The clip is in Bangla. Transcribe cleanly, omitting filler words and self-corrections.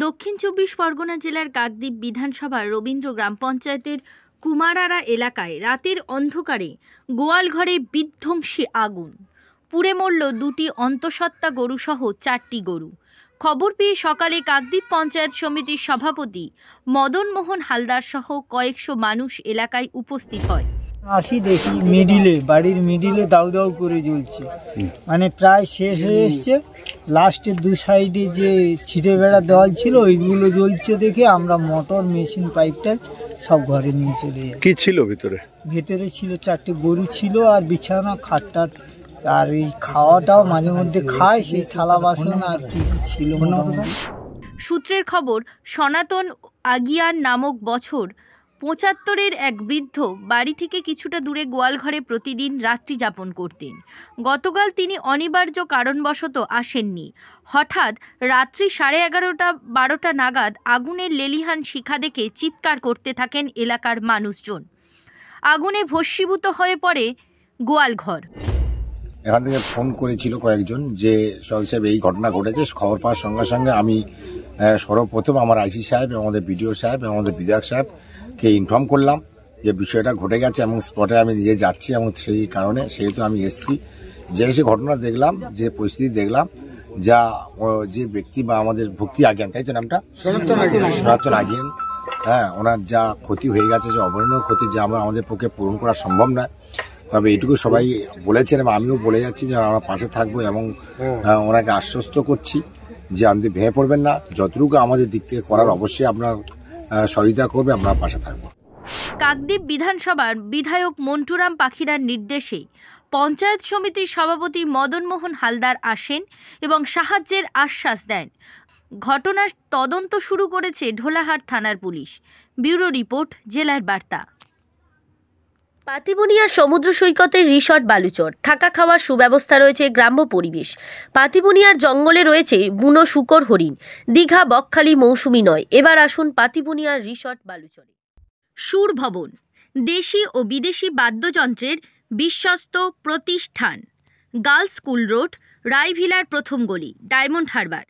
দক্ষিণ ২৪ পরগনা জেলার কাকদ্বীপ বিধানসভার রবীন্দ্র গ্রাম পঞ্চায়েতের কুমারারা এলাকায় রাতের অন্ধকারে গোয়াল ঘরে বিধ্বংসী আগুন। পুড়ে মরল দুটি অন্তঃসত্ত্বা গরুসহ 4টি গরু। খবর পেয়ে সকালে কাকদ্বীপ পঞ্চায়েত সমিতির সভাপতি মদন মোহন হালদার সহ কয়েকশো মানুষ এলাকায় উপস্থিত হয়। আসি দেখি বাড়ির মিডিলে দাউ দাউ করে জ্বলছে, মানে প্রায় শেষ হয়ে এসছে। লাস্টের দু সাইডে যে ছিটে বেড়া দেওয়াল ছিল ওইগুলো জ্বলছে দেখে আমরা মোটর মেশিন পাইপটা সব ঘরে নিয়ে চলে যাই। কি ছিল ভেতরে? ছিল 4টে গরু ছিল আর বিছানা খাটটাট, আর এই খাওয়াটাও মাঝে মধ্যে খায়, সেই থালা বাসন আর কি ছিল। সূত্রের খবর, সনাতন আগিয়ার নামক বছর 75-এর এক বৃদ্ধ বাড়ি থেকে কিছুটা দূরে গোয়ালঘরে প্রতিদিন রাত্রি যাপন করতেন। গতকাল তিনি অনিবার্য কারণবশত আসেননি। হঠাৎ রাত্রি 11:30-12টা নাগাদ আগুনের লেলিহান শিখা দেখে চিৎকার করতে থাকেন এলাকার মানুষজন। আগুনে ভস্মীভূত হয়ে পড়ে গোয়ালঘর। এখান থেকে ফোন করেছিল কয়েকজন যে সল সাহেব এই ঘটনা ঘটেছে। খবর পাওয়ার সঙ্গে সঙ্গে আমি সর্বপ্রথম আমার আইসি সাহেব এবং আমাদের বিডিও সাহেব এবং আমাদের বিধায়ক সাহেবকে ইনফর্ম করলাম যে বিষয়টা ঘটে গেছে এবং স্পটে আমি নিয়ে যাচ্ছি, এবং সেই কারণে সেহেতু আমি এসছি। যে এসে ঘটনা দেখলাম, যে পরিস্থিতি দেখলাম, যা যে ব্যক্তি বা আমাদের ভক্তি আজ্ঞান, তাই তো নামটা সনাতন আগিয়ান, হ্যাঁ, ওনার যা ক্ষতি হয়ে গেছে, যে অবর্ণনীয় ক্ষতি, যা আমাদের পক্ষে পূরণ করা সম্ভব নয়। তবে এটুকু সবাই বলেছেন এবং আমিও বলে যাচ্ছি যে আমরা পাশে থাকবো, এবং ওনাকে আশ্বস্ত করছি যে আপনি ভেঙে পড়বেন না। যতটুকু আমাদের দিক থেকে করার অবশ্যই আপনার সহযোগিতা করবে, আমরা পাশে থাকবো। কাকদ্বীপ বিধানসভার বিধায়ক মন্টুরাম পাখিরার নির্দেশে পঞ্চায়েত সমিতির সভাপতি মদন মোহন হালদার আসেন এবং সাহায্যের আশ্বাস দেন। ঘটনার তদন্ত শুরু করেছে ঢোলাহাট থানার পুলিশ। ব্যুরো রিপোর্ট, জেলার বার্তা। পাতিবুনিয়ার সমুদ্র সৈকতের রিসর্ট বালুচর, থাকা খাওয়ার সুব্যবস্থা রয়েছে, গ্রাম্য পরিবেশ। পাতিবুনিয়ার জঙ্গলে রয়েছে বুনো শূকর হরিণ। দীঘা বকখালি মৌসুমি নয়। এবার আসুন পাতিবুনিয়ার রিসর্ট বালুচরে। সুর ভবন, দেশি ও বিদেশি বাদ্যযন্ত্রের বিশ্বস্ত প্রতিষ্ঠান। গার্লস স্কুল রোড, রায়ভিলার প্রথম গলি, ডায়মন্ড হারবার।